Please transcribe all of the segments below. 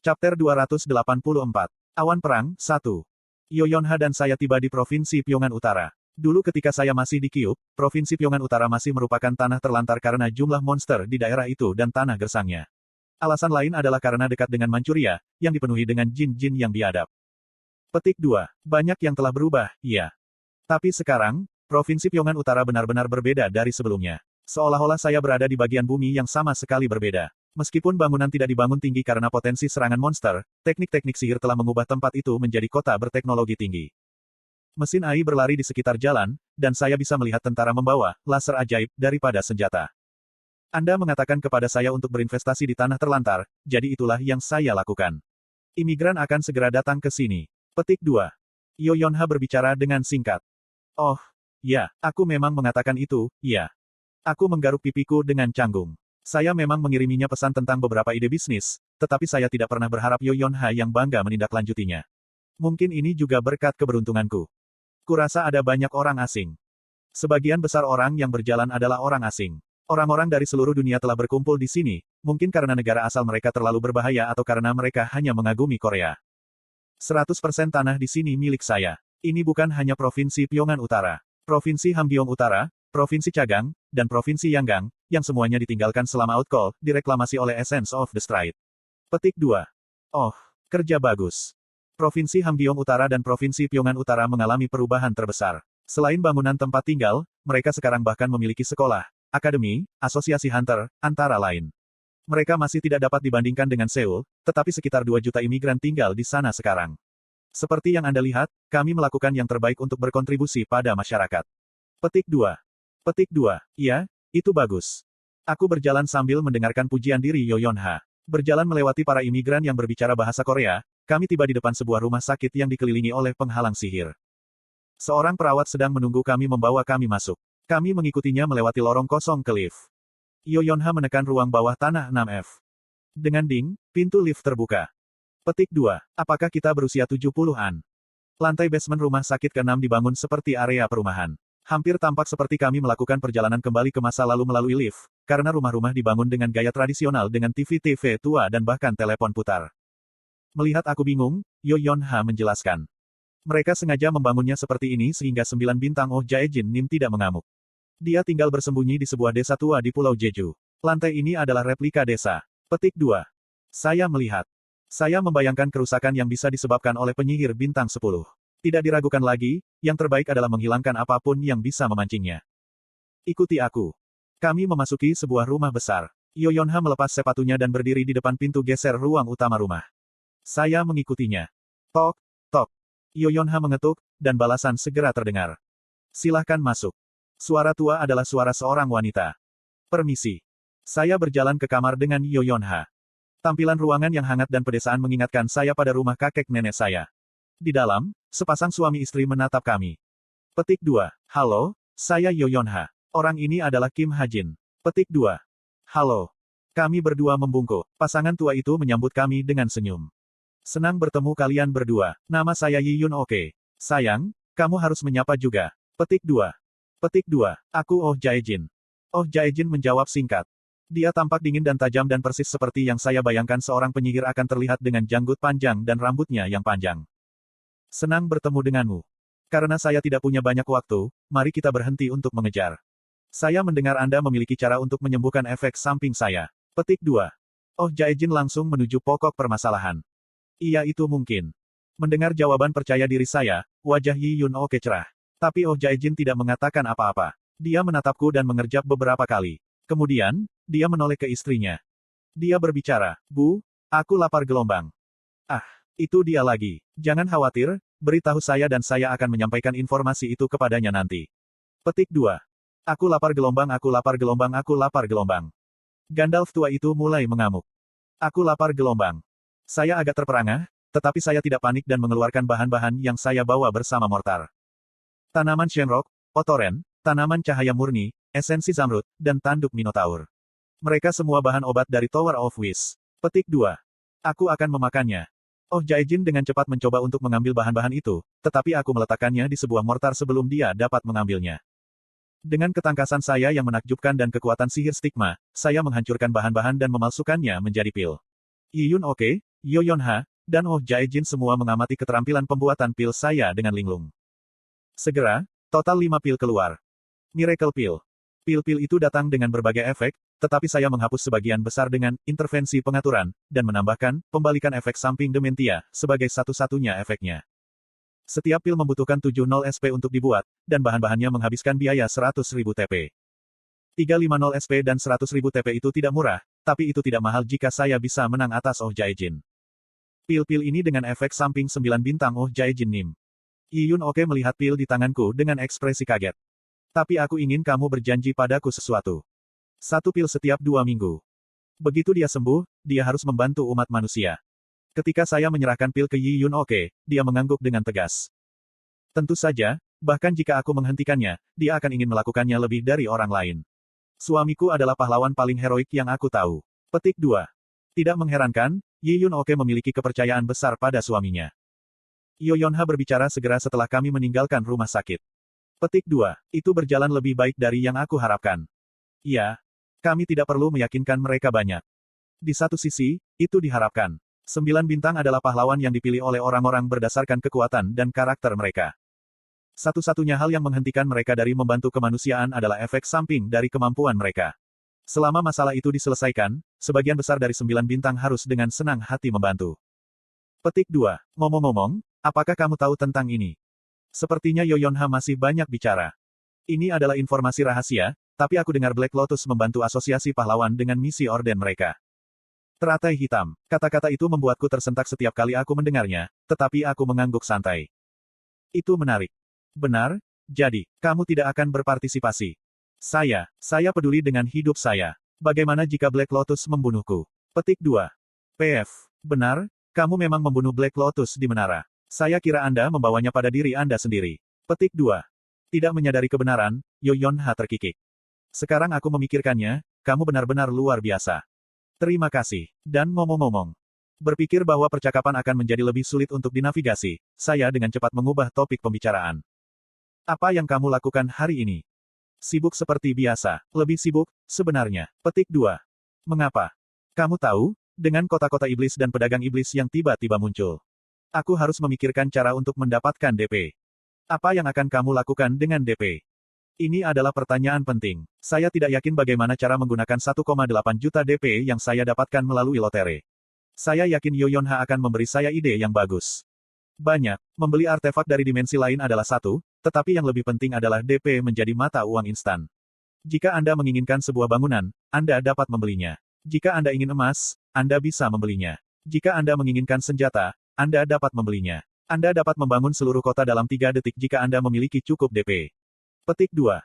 Chapter 284. Awan Perang, 1. Yoyonha dan saya tiba di Provinsi Pyongan Utara. Dulu ketika saya masih di Kyuk, Provinsi Pyongan Utara masih merupakan tanah terlantar karena jumlah monster di daerah itu dan tanah gersangnya. Alasan lain adalah karena dekat dengan Manchuria, yang dipenuhi dengan jin-jin yang biadab. Petik 2. Banyak yang telah berubah, iya. Tapi sekarang, Provinsi Pyongan Utara benar-benar berbeda dari sebelumnya. Seolah-olah saya berada di bagian bumi yang sama sekali berbeda. Meskipun bangunan tidak dibangun tinggi karena potensi serangan monster, teknik-teknik sihir telah mengubah tempat itu menjadi kota berteknologi tinggi. Mesin AI berlari di sekitar jalan, dan saya bisa melihat tentara membawa laser ajaib daripada senjata. Anda mengatakan kepada saya untuk berinvestasi di tanah terlantar, jadi itulah yang saya lakukan. Imigran akan segera datang ke sini. Petik 2. Yoyonha berbicara dengan singkat. Oh, ya, aku memang mengatakan itu, ya. Aku menggaruk pipiku dengan canggung. Saya memang mengiriminya pesan tentang beberapa ide bisnis, tetapi saya tidak pernah berharap Yoyonha yang bangga menindaklanjutinya. Mungkin ini juga berkat keberuntunganku. Kurasa ada banyak orang asing. Sebagian besar orang yang berjalan adalah orang asing. Orang-orang dari seluruh dunia telah berkumpul di sini, mungkin karena negara asal mereka terlalu berbahaya atau karena mereka hanya mengagumi Korea. 100% tanah di sini milik saya. Ini bukan hanya Provinsi Pyongan Utara. Provinsi Hamgyong Utara, Provinsi Chagang, dan Provinsi Yanggang, yang semuanya ditinggalkan selama outcall, direklamasi oleh Essence of the Stride. Petik 2. Oh, kerja bagus. Provinsi Hamgyong Utara dan Provinsi Pyongan Utara mengalami perubahan terbesar. Selain bangunan tempat tinggal, mereka sekarang bahkan memiliki sekolah, akademi, asosiasi hunter, antara lain. Mereka masih tidak dapat dibandingkan dengan Seoul, tetapi sekitar 2 juta imigran tinggal di sana sekarang. Seperti yang Anda lihat, kami melakukan yang terbaik untuk berkontribusi pada masyarakat. Petik 2. Petik 2. Iya, itu bagus. Aku berjalan sambil mendengarkan pujian diri Yoyonha. Berjalan melewati para imigran yang berbicara bahasa Korea, kami tiba di depan sebuah rumah sakit yang dikelilingi oleh penghalang sihir. Seorang perawat sedang menunggu kami membawa kami masuk. Kami mengikutinya melewati lorong kosong ke lift. Yoyonha menekan ruang bawah tanah 6F. Dengan ding, pintu lift terbuka. Petik 2. Apakah kita berusia 70-an? Lantai basement rumah sakit ke-6 dibangun seperti area perumahan. Hampir tampak seperti kami melakukan perjalanan kembali ke masa lalu melalui lift, karena rumah-rumah dibangun dengan gaya tradisional dengan TV-TV tua dan bahkan telepon putar. Melihat aku bingung, Yoyonha menjelaskan. Mereka sengaja membangunnya seperti ini sehingga 9 bintang Oh Jae-jin Nim tidak mengamuk. Dia tinggal bersembunyi di sebuah desa tua di Pulau Jeju. Lantai ini adalah replika desa. Petik 2. Saya melihat. Saya membayangkan kerusakan yang bisa disebabkan oleh penyihir bintang 10. Tidak diragukan lagi, yang terbaik adalah menghilangkan apapun yang bisa memancingnya. Ikuti aku. Kami memasuki sebuah rumah besar. Yoyonha melepas sepatunya dan berdiri di depan pintu geser ruang utama rumah. Saya mengikutinya. Tok, tok. Yoyonha mengetuk, dan balasan segera terdengar. Silahkan masuk. Suara tua adalah suara seorang wanita. Permisi. Saya berjalan ke kamar dengan Yoyonha. Tampilan ruangan yang hangat dan pedesaan mengingatkan saya pada rumah kakek nenek saya. Di dalam, sepasang suami istri menatap kami. Petik 2. Halo, saya Yoyonha. Orang ini adalah Kim Ha-jin. Petik 2. Halo. Kami berdua membungkuk. Pasangan tua itu menyambut kami dengan senyum. Senang bertemu kalian berdua. Nama saya Yi Yun Oke. Sayang, kamu harus menyapa juga. Petik 2. Petik 2. Aku Oh Jae-jin. Oh Jae-jin menjawab singkat. Dia tampak dingin dan tajam dan persis seperti yang saya bayangkan seorang penyihir akan terlihat dengan janggut panjang dan rambutnya yang panjang. Senang bertemu denganmu. Karena saya tidak punya banyak waktu, mari kita berhenti untuk mengejar. Saya mendengar Anda memiliki cara untuk menyembuhkan efek samping saya. Petik 2. Oh Jae-jin langsung menuju pokok permasalahan. Iya itu mungkin. Mendengar jawaban percaya diri saya, wajah Yi Yun Oke cerah. Tapi Oh Jae-jin tidak mengatakan apa-apa. Dia menatapku dan mengerjap beberapa kali. Kemudian, dia menoleh ke istrinya. Dia berbicara, Bu, aku lapar gelombang. Ah, itu dia lagi. Jangan khawatir, beritahu saya dan saya akan menyampaikan informasi itu kepadanya nanti. Petik 2. Aku lapar gelombang, aku lapar gelombang, aku lapar gelombang. Gandalf tua itu mulai mengamuk. Aku lapar gelombang. Saya agak terperangah, tetapi saya tidak panik dan mengeluarkan bahan-bahan yang saya bawa bersama mortar. Tanaman shenrock, otoren, tanaman cahaya murni, esensi zamrud, dan tanduk minotaur. Mereka semua bahan obat dari Tower of Wish. Petik 2. Aku akan memakannya. Oh Jae-jin dengan cepat mencoba untuk mengambil bahan-bahan itu, tetapi aku meletakkannya di sebuah mortar sebelum dia dapat mengambilnya. Dengan ketangkasan saya yang menakjubkan dan kekuatan sihir stigma, saya menghancurkan bahan-bahan dan memalsukannya menjadi pil. Yi Yun Oke, Yoyonha, dan Oh Jae-jin semua mengamati keterampilan pembuatan pil saya dengan linglung. Segera, total 5 pil keluar. Miracle Pill. Pil-pil itu datang dengan berbagai efek, tetapi saya menghapus sebagian besar dengan intervensi pengaturan, dan menambahkan pembalikan efek samping dementia sebagai satu-satunya efeknya. Setiap pil membutuhkan 70 SP untuk dibuat, dan bahan-bahannya menghabiskan biaya 100.000 TP. 350 SP dan 100.000 TP itu tidak murah, tapi itu tidak mahal jika saya bisa menang atas Oh Jae-jin. Pil-pil ini dengan efek samping 9 bintang Oh Jae-jin Nim. Yi Yun Oke melihat pil di tanganku dengan ekspresi kaget. Tapi aku ingin kamu berjanji padaku sesuatu. 1 pil setiap 2 minggu. Begitu dia sembuh, dia harus membantu umat manusia. Ketika saya menyerahkan pil ke Yi Yun Oke, dia mengangguk dengan tegas. Tentu saja, bahkan jika aku menghentikannya, dia akan ingin melakukannya lebih dari orang lain. Suamiku adalah pahlawan paling heroik yang aku tahu. Petik 2. Tidak mengherankan, Yi Yun Oke memiliki kepercayaan besar pada suaminya. Yoyonha berbicara segera setelah kami meninggalkan rumah sakit. Petik 2. Itu berjalan lebih baik dari yang aku harapkan. Ya, kami tidak perlu meyakinkan mereka banyak. Di satu sisi, itu diharapkan. 9 bintang adalah pahlawan yang dipilih oleh orang-orang berdasarkan kekuatan dan karakter mereka. Satu-satunya hal yang menghentikan mereka dari membantu kemanusiaan adalah efek samping dari kemampuan mereka. Selama masalah itu diselesaikan, sebagian besar dari 9 bintang harus dengan senang hati membantu. Petik 2. Ngomong-ngomong, apakah kamu tahu tentang ini? Sepertinya Yoyonha masih banyak bicara. Ini adalah informasi rahasia, tapi aku dengar Black Lotus membantu asosiasi pahlawan dengan misi orden mereka. Teratai hitam. Kata-kata itu membuatku tersentak setiap kali aku mendengarnya, tetapi aku mengangguk santai. Itu menarik. Benar, jadi, kamu tidak akan berpartisipasi. Saya peduli dengan hidup saya. Bagaimana jika Black Lotus membunuhku? Petik 2. PF. Benar, kamu memang membunuh Black Lotus di menara. Saya kira Anda membawanya pada diri Anda sendiri. Petik 2. Tidak menyadari kebenaran, Yoyonha terkikik. Sekarang aku memikirkannya, kamu benar-benar luar biasa. Terima kasih. Dan ngomong-ngomong, berpikir bahwa percakapan akan menjadi lebih sulit untuk dinavigasi, saya dengan cepat mengubah topik pembicaraan. Apa yang kamu lakukan hari ini? Sibuk seperti biasa. Lebih sibuk, sebenarnya. Petik 2. Mengapa? Kamu tahu, dengan kota-kota iblis dan pedagang iblis yang tiba-tiba muncul. Aku harus memikirkan cara untuk mendapatkan DP. Apa yang akan kamu lakukan dengan DP? Ini adalah pertanyaan penting. Saya tidak yakin bagaimana cara menggunakan 1,8 juta DP yang saya dapatkan melalui lotre. Saya yakin Yoyonha akan memberi saya ide yang bagus. Banyak, membeli artefak dari dimensi lain adalah satu, tetapi yang lebih penting adalah DP menjadi mata uang instan. Jika Anda menginginkan sebuah bangunan, Anda dapat membelinya. Jika Anda ingin emas, Anda bisa membelinya. Jika Anda menginginkan senjata, Anda dapat membelinya. Anda dapat membangun seluruh kota dalam 3 detik jika Anda memiliki cukup DP. Petik 2.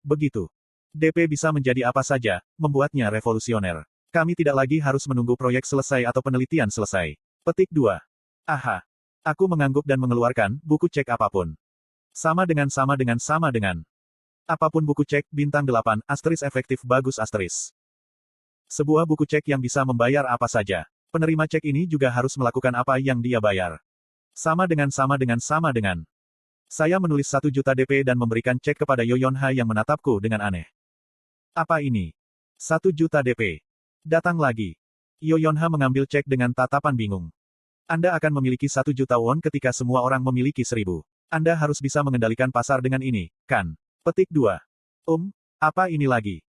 Begitu. DP bisa menjadi apa saja, membuatnya revolusioner. Kami tidak lagi harus menunggu proyek selesai atau penelitian selesai. Petik 2. Aha. Aku mengangguk dan mengeluarkan buku cek apapun. Sama dengan. Apapun buku cek, bintang 8, asterisk efektif bagus asterisk. Sebuah buku cek yang bisa membayar apa saja. Penerima cek ini juga harus melakukan apa yang dia bayar. Sama dengan. Saya menulis 1 juta DP dan memberikan cek kepada Yoyonha yang menatapku dengan aneh. Apa ini? 1 juta DP. Datang lagi. Yoyonha mengambil cek dengan tatapan bingung. Anda akan memiliki 1 juta won ketika semua orang memiliki 1000. Anda harus bisa mengendalikan pasar dengan ini, kan? Petik 2. Apa ini lagi?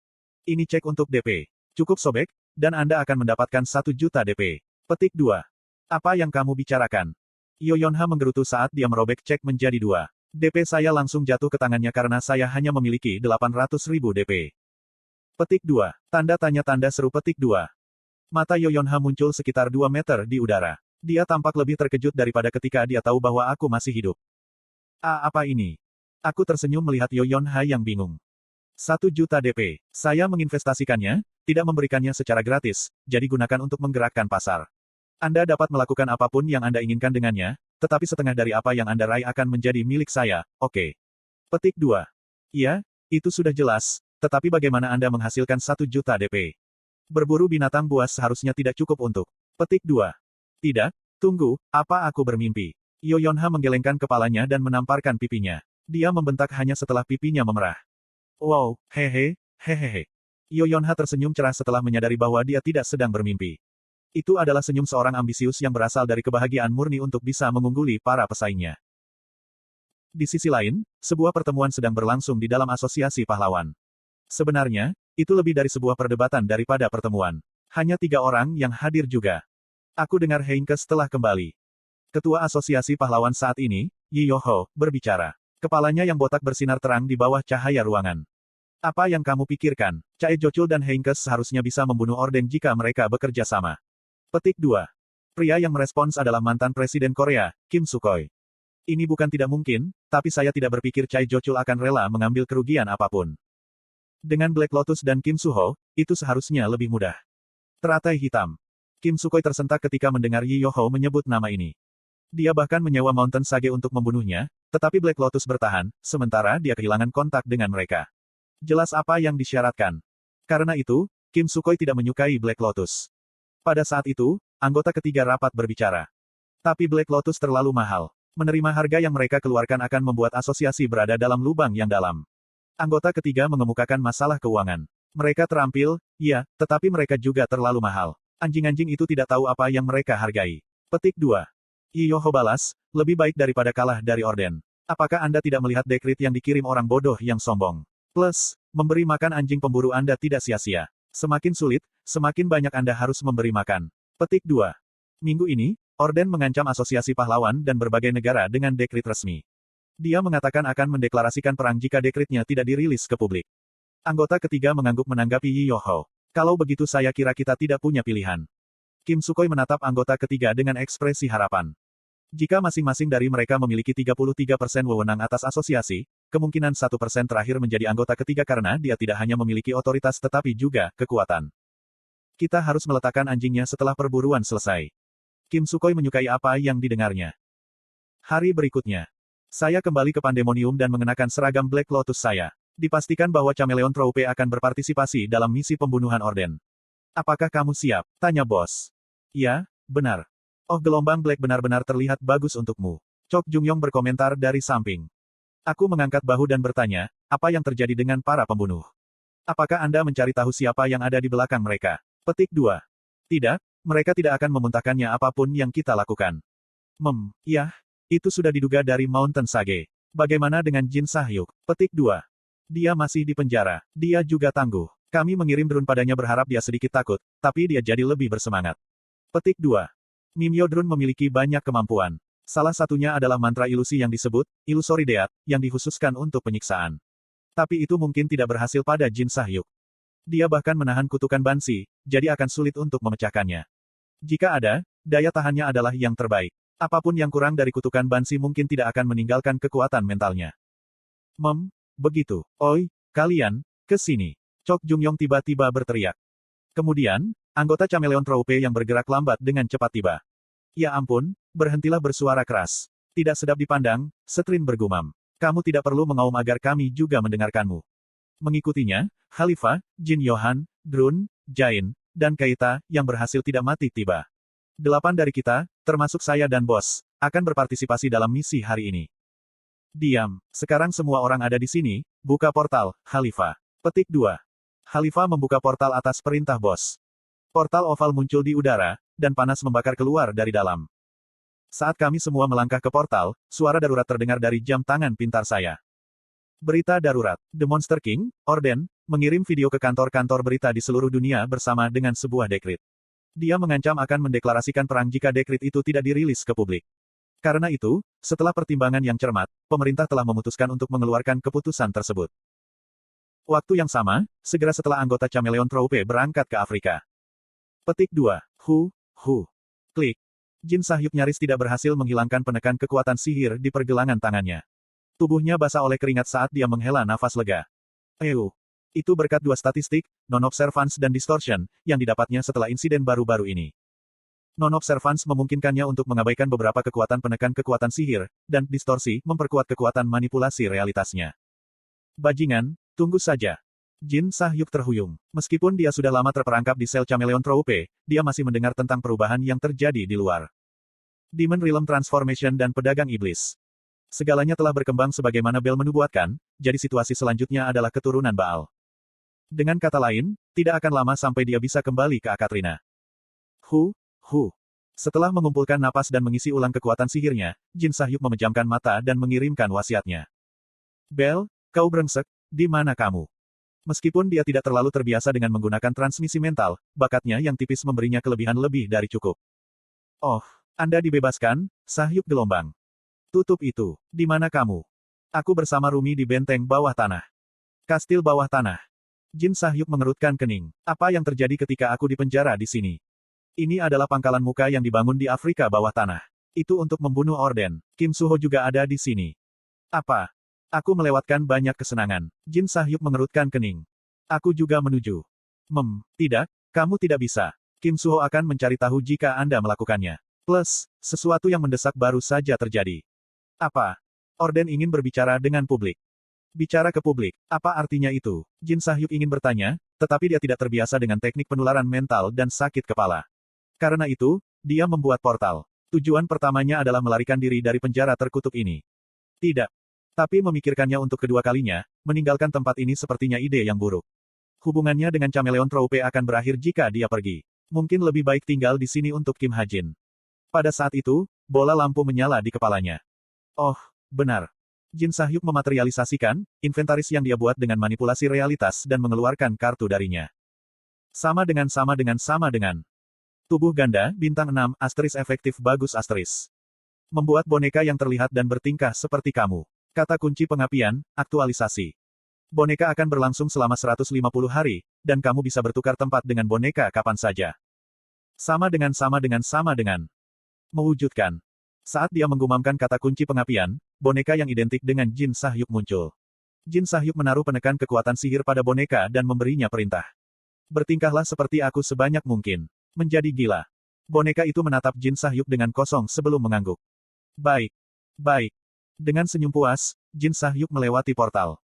Ini cek untuk DP. Cukup sobek, dan Anda akan mendapatkan 1 juta DP. Petik 2. Apa yang kamu bicarakan? Yoyonha menggerutu saat dia merobek cek menjadi 2. DP saya langsung jatuh ke tangannya karena saya hanya memiliki 800.000 DP. Petik 2. Tanda tanya tanda seru petik 2. Mata Yoyonha muncul sekitar 2 meter di udara. Dia tampak lebih terkejut daripada ketika dia tahu bahwa aku masih hidup. Apa ini? Aku tersenyum melihat Yoyonha yang bingung. 1 juta DP. Saya menginvestasikannya, tidak memberikannya secara gratis, jadi gunakan untuk menggerakkan pasar. Anda dapat melakukan apapun yang Anda inginkan dengannya, tetapi setengah dari apa yang Anda raih akan menjadi milik saya, oke? Petik 2. Iya, itu sudah jelas, tetapi bagaimana Anda menghasilkan 1 juta DP? Berburu binatang buas seharusnya tidak cukup untuk. Petik 2. Tidak, tunggu, apa aku bermimpi? Yoyonha menggelengkan kepalanya dan menamparkan pipinya. Dia membentak hanya setelah pipinya memerah. Wow, hehehe. Yoyonha tersenyum cerah setelah menyadari bahwa dia tidak sedang bermimpi. Itu adalah senyum seorang ambisius yang berasal dari kebahagiaan murni untuk bisa mengungguli para pesaingnya. Di sisi lain, sebuah pertemuan sedang berlangsung di dalam asosiasi pahlawan. Sebenarnya, itu lebih dari sebuah perdebatan daripada pertemuan. Hanya 3 orang yang hadir juga. Aku dengar Heinkes telah kembali. Ketua asosiasi pahlawan saat ini, Yi Yoho, berbicara. Kepalanya yang botak bersinar terang di bawah cahaya ruangan. Apa yang kamu pikirkan? Chae Jochul dan Heinkes seharusnya bisa membunuh Orden jika mereka bekerja sama. Petik 2. Pria yang merespons adalah mantan Presiden Korea, Kim Sukhoi. Ini bukan tidak mungkin, tapi saya tidak berpikir Chae Jochul akan rela mengambil kerugian apapun. Dengan Black Lotus dan Kim Suho, itu seharusnya lebih mudah. Teratai hitam. Kim Sukhoi tersentak ketika mendengar Yi Yoho menyebut nama ini. Dia bahkan menyewa Mountain Sage untuk membunuhnya, tetapi Black Lotus bertahan, sementara dia kehilangan kontak dengan mereka. Jelas apa yang disyaratkan. Karena itu, Kim Sukhoi tidak menyukai Black Lotus. Pada saat itu, anggota ketiga rapat berbicara. Tapi Black Lotus terlalu mahal. Menerima harga yang mereka keluarkan akan membuat asosiasi berada dalam lubang yang dalam. Anggota ketiga mengemukakan masalah keuangan. Mereka terampil, ya, tetapi mereka juga terlalu mahal. Anjing-anjing itu tidak tahu apa yang mereka hargai. Petik 2. Yi Yoho balas, lebih baik daripada kalah dari Orden. Apakah Anda tidak melihat dekrit yang dikirim orang bodoh yang sombong? Plus, memberi makan anjing pemburu Anda tidak sia-sia. Semakin sulit, semakin banyak Anda harus memberi makan. Petik 2. Minggu ini, Orden mengancam asosiasi pahlawan dan berbagai negara dengan dekrit resmi. Dia mengatakan akan mendeklarasikan perang jika dekritnya tidak dirilis ke publik. Anggota ketiga mengangguk menanggapi Yi Yoho. Kalau begitu saya kira kita tidak punya pilihan. Kim Sukhoi menatap anggota ketiga dengan ekspresi harapan. Jika masing-masing dari mereka memiliki 33% wewenang atas asosiasi, kemungkinan 1% terakhir menjadi anggota ketiga karena dia tidak hanya memiliki otoritas tetapi juga kekuatan. Kita harus meletakkan anjingnya setelah perburuan selesai. Kim Sukhoi menyukai apa yang didengarnya. Hari berikutnya. Saya kembali ke Pandemonium dan mengenakan seragam Black Lotus saya. Dipastikan bahwa Chameleon Troupe akan berpartisipasi dalam misi pembunuhan Orden. Apakah kamu siap? Tanya bos. Ya, benar. Oh, gelombang Black benar-benar terlihat bagus untukmu. Chok Jungyong berkomentar dari samping. Aku mengangkat bahu dan bertanya, apa yang terjadi dengan para pembunuh? Apakah Anda mencari tahu siapa yang ada di belakang mereka? Petik 2. Tidak, mereka tidak akan memuntahkannya apapun yang kita lakukan. Ya, itu sudah diduga dari Mountain Sage. Bagaimana dengan Jin Sahyuk? Petik 2. Dia masih di penjara. Dia juga tangguh. Kami mengirim drone padanya berharap dia sedikit takut, tapi dia jadi lebih bersemangat. Petik 2. Mimyo Drone memiliki banyak kemampuan. Salah satunya adalah mantra ilusi yang disebut, Illusory Death, yang dikhususkan untuk penyiksaan. Tapi itu mungkin tidak berhasil pada Jin Sahyuk. Dia bahkan menahan kutukan Bansi, jadi akan sulit untuk memecahkannya. Jika ada, daya tahannya adalah yang terbaik. Apapun yang kurang dari kutukan Bansi mungkin tidak akan meninggalkan kekuatan mentalnya. Begitu. Oi, kalian, ke sini. Chok Jungyong tiba-tiba berteriak. Kemudian, anggota Chameleon Troupe yang bergerak lambat dengan cepat tiba. Ya ampun, berhentilah bersuara keras. Tidak sedap dipandang, Setrin bergumam. Kamu tidak perlu mengaum agar kami juga mendengarkanmu. Mengikutinya, Khalifah, Jin Yohan, Drun, Jain, dan Keita, yang berhasil tidak mati tiba. 8 dari kita, termasuk saya dan bos, akan berpartisipasi dalam misi hari ini. Diam, sekarang semua orang ada di sini, buka portal, Khalifah. Petik 2. Khalifah membuka portal atas perintah bos. Portal oval muncul di udara, dan panas membakar keluar dari dalam. Saat kami semua melangkah ke portal, suara darurat terdengar dari jam tangan pintar saya. Berita darurat. The Monster King, Orden, mengirim video ke kantor-kantor berita di seluruh dunia bersama dengan sebuah dekrit. Dia mengancam akan mendeklarasikan perang jika dekrit itu tidak dirilis ke publik. Karena itu, setelah pertimbangan yang cermat, pemerintah telah memutuskan untuk mengeluarkan keputusan tersebut. Waktu yang sama, segera setelah anggota Chameleon Troupe berangkat ke Afrika. Petik 2. Klik. Jin Sahyuk nyaris tidak berhasil menghilangkan penekan kekuatan sihir di pergelangan tangannya. Tubuhnya basah oleh keringat saat dia menghela nafas lega. Itu berkat 2 statistik, non-observance dan distortion, yang didapatnya setelah insiden baru-baru ini. Non-observance memungkinkannya untuk mengabaikan beberapa kekuatan penekan kekuatan sihir, dan distorsi memperkuat kekuatan manipulasi realitasnya. Bajingan, tunggu saja. Jin Sahyuk terhuyung. Meskipun dia sudah lama terperangkap di sel Chameleon Troupe, dia masih mendengar tentang perubahan yang terjadi di luar. Demon Realm Transformation dan Pedagang Iblis. Segalanya telah berkembang sebagaimana Bel menubuatkan, jadi situasi selanjutnya adalah keturunan Baal. Dengan kata lain, tidak akan lama sampai dia bisa kembali ke Akatrina. Setelah mengumpulkan napas dan mengisi ulang kekuatan sihirnya, Jin Sahyuk memejamkan mata dan mengirimkan wasiatnya. Bel, kau brengsek, di mana kamu? Meskipun dia tidak terlalu terbiasa dengan menggunakan transmisi mental, bakatnya yang tipis memberinya kelebihan lebih dari cukup. Oh, Anda dibebaskan, Sahyuk gelombang. Tutup itu. Di mana kamu? Aku bersama Rumi di benteng bawah tanah. Kastil bawah tanah. Jin Sahyuk mengerutkan kening. Apa yang terjadi ketika aku dipenjara di sini? Ini adalah pangkalan muka yang dibangun di Afrika bawah tanah. Itu untuk membunuh Orden. Kim Suho juga ada di sini. Apa? Aku melewatkan banyak kesenangan. Jin Sahyuk mengerutkan kening. Aku juga menuju. Tidak, kamu tidak bisa. Kim Suho akan mencari tahu jika Anda melakukannya. Plus, sesuatu yang mendesak baru saja terjadi. Apa? Orden ingin berbicara dengan publik. Bicara ke publik, apa artinya itu? Jin Sahyuk ingin bertanya, tetapi dia tidak terbiasa dengan teknik penularan mental dan sakit kepala. Karena itu, dia membuat portal. Tujuan pertamanya adalah melarikan diri dari penjara terkutuk ini. Tidak. Tapi memikirkannya untuk kedua kalinya, meninggalkan tempat ini sepertinya ide yang buruk. Hubungannya dengan Chameleon Troupe akan berakhir jika dia pergi. Mungkin lebih baik tinggal di sini untuk Kim Ha-jin. Pada saat itu, bola lampu menyala di kepalanya. Oh, benar. Jin Sahyuk mematerialisasikan inventaris yang dia buat dengan manipulasi realitas dan mengeluarkan kartu darinya. Sama dengan. Tubuh ganda, bintang 6, asterisk efektif bagus asterisk. Membuat boneka yang terlihat dan bertingkah seperti kamu. Kata kunci pengapian, aktualisasi. Boneka akan berlangsung selama 150 hari, dan kamu bisa bertukar tempat dengan boneka kapan saja. Sama dengan. Mewujudkan. Saat dia menggumamkan kata kunci pengapian, boneka yang identik dengan Jin Sahyuk muncul. Jin Sahyuk menaruh penekan kekuatan sihir pada boneka dan memberinya perintah. Bertingkahlah seperti aku sebanyak mungkin. Menjadi gila. Boneka itu menatap Jin Sahyuk dengan kosong sebelum mengangguk. Baik. Dengan senyum puas, Jin Sahyuk melewati portal.